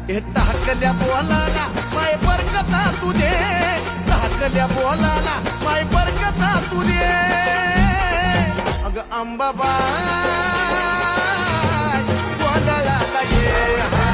हे टाकल्या बोलाला माय बरकता तुझे, टाकल्या बोलाला माय बरकता तुझे. अग अंबाबाई गोंधळाला ये.